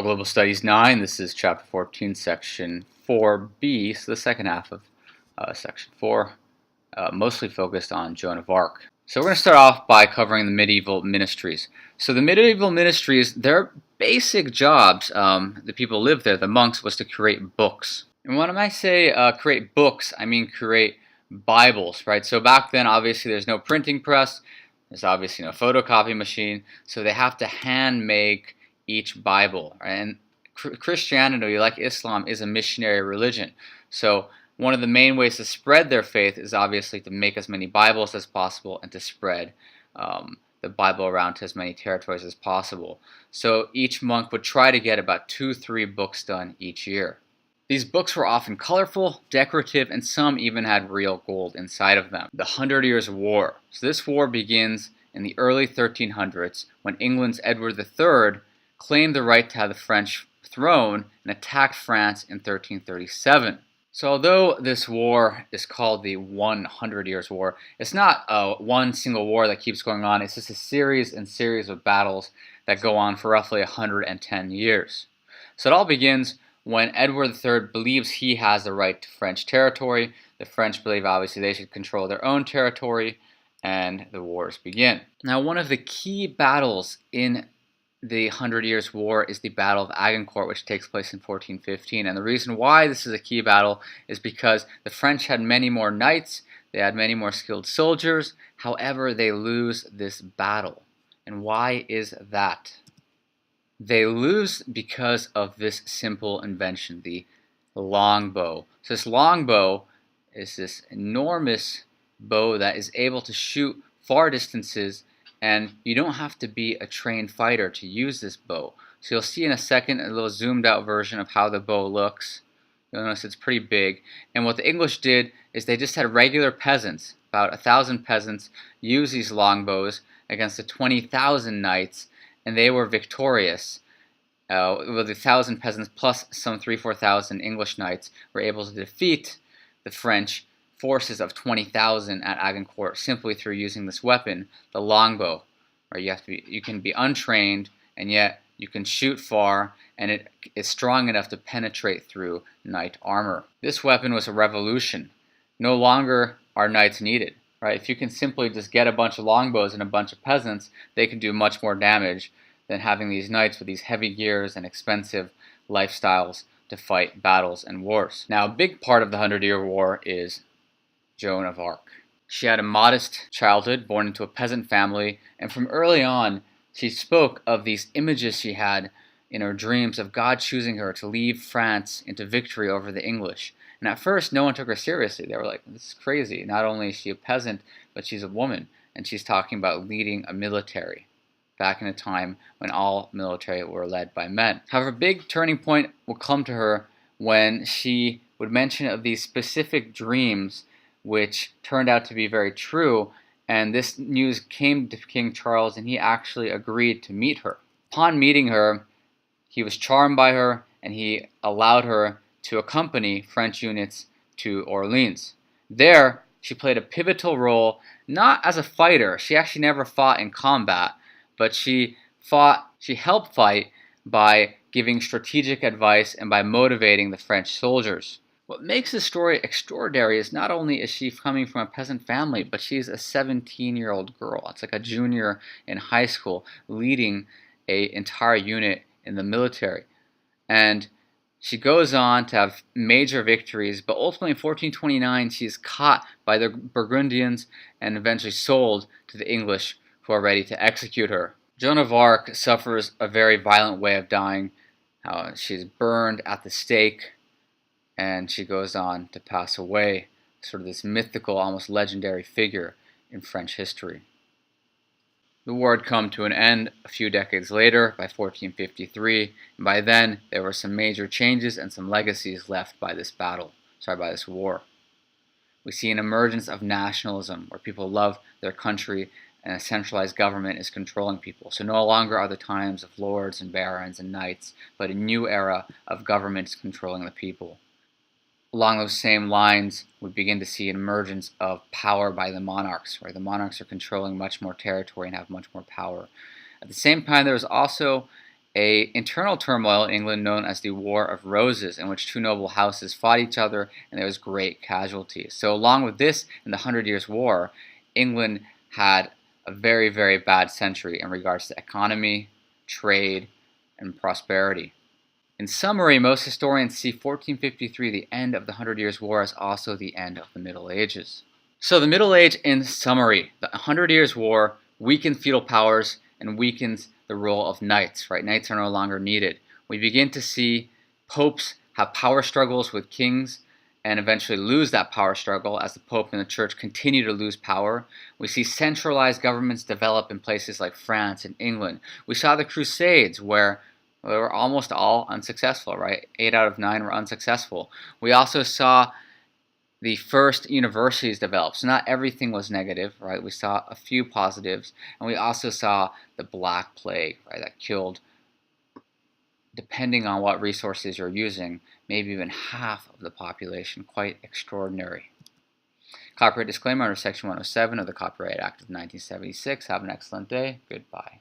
Global Studies 9. This is Chapter 14, Section 4b, so the second half of Section 4, mostly focused on Joan of Arc. So we're going to start off by covering the medieval ministries. So the medieval ministries, their basic jobs, the people who lived there, the monks, was to create books. And when I say create books, I mean create Bibles, right? So back then, obviously, there's no printing press. There's obviously no photocopy machine. So they have to hand make each Bible. Right? And Christianity, like Islam, is a missionary religion. So one of the main ways to spread their faith is obviously to make as many Bibles as possible and to spread the Bible around to as many territories as possible. So each monk would try to get about 2-3 books done each year. These books were often colorful, decorative, and some even had real gold inside of them. The 100 Years' War. So this war begins in the early 1300s when England's Edward III claimed the right to have the French throne and attacked France in 1337. So although this war is called the 100 Years' War, it's not one single war that keeps going on. It's just a series and series of battles that go on for roughly 110 years. So it all begins when Edward III believes he has the right to French territory. The French believe obviously they should control their own territory, and the wars begin. Now, one of the key battles in the 100 Years' War is the Battle of Agincourt, which takes place in 1415. And the reason why this is a key battle is because the French had many more knights, they had many more skilled soldiers, however, they lose this battle. And why is that? They lose because of this simple invention, the longbow. So this longbow is this enormous bow that is able to shoot far distances, and you don't have to be a trained fighter to use this bow. So you'll see in a second a little zoomed out version of how the bow looks. You'll notice it's pretty big. And what the English did is they just had regular peasants, about 1,000 peasants, use these longbows against the 20,000 knights, and they were victorious. With 1,000 peasants plus some 3,000-4,000 English knights were able to defeat the French forces of 20,000 at Agincourt simply through using this weapon, the longbow. Or you can be untrained, and yet you can shoot far, and it is strong enough to penetrate through knight armor. This weapon was a revolution. No longer are knights needed. Right? If you can simply just get a bunch of longbows and a bunch of peasants, they can do much more damage than having these knights with these heavy gears and expensive lifestyles to fight battles and wars. Now, a big part of the 100-Year War is Joan of Arc. She had a modest childhood, born into a peasant family, and from early on, she spoke of these images she had in her dreams of God choosing her to lead France into victory over the English. And at first, no one took her seriously. They were like, this is crazy. Not only is she a peasant, but she's a woman. And she's talking about leading a military back in a time when all military were led by men. However, a big turning point will come to her when she would mention of these specific dreams which turned out to be very true. And this news came to King Charles, and he actually agreed to meet her. Upon meeting her, he was charmed by her, and he allowed her to accompany French units to Orleans. There, she played a pivotal role, not as a fighter. She actually never fought in combat, but she helped fight by giving strategic advice and by motivating the French soldiers. What makes this story extraordinary is not only is she coming from a peasant family, but she's a 17-year-old girl. It's like a junior in high school leading an entire unit in the military. And she goes on to have major victories, but ultimately in 1429 she is caught by the Burgundians and eventually sold to the English, who are ready to execute her. Joan of Arc suffers a very violent way of dying. She's burned at the stake, and she goes on to pass away, sort of this mythical, almost legendary figure in French history. The war had come to an end a few decades later, by 1453, and by then there were some major changes and some legacies left by this war. We see an emergence of nationalism, where people love their country and a centralized government is controlling people. So no longer are the times of lords and barons and knights, but a new era of governments controlling the people. Along those same lines, we begin to see an emergence of power by the monarchs, where the monarchs are controlling much more territory and have much more power. At the same time, there was also an internal turmoil in England known as the War of Roses, in which two noble houses fought each other and there was great casualties. So along with this and the 100 Years' War, England had a very, very bad century in regards to economy, trade, and prosperity. In summary, most historians see 1453, the end of the 100 Years' War, as also the end of the Middle Ages. So the Middle Age, in summary, the 100 Years' War weakened feudal powers and weakens the role of knights, right? Knights are no longer needed. We begin to see popes have power struggles with kings and eventually lose that power struggle as the Pope and the Church continue to lose power. We see centralized governments develop in places like France and England. We saw the Crusades where they were almost all unsuccessful, right? 8 out of 9 were unsuccessful. We also saw the first universities develop. So not everything was negative, right? We saw a few positives. And we also saw the Black Plague, right? That killed, depending on what resources you're using, maybe even half of the population. Quite extraordinary. Copyright disclaimer under Section 107 of the Copyright Act of 1976. Have an excellent day. Goodbye.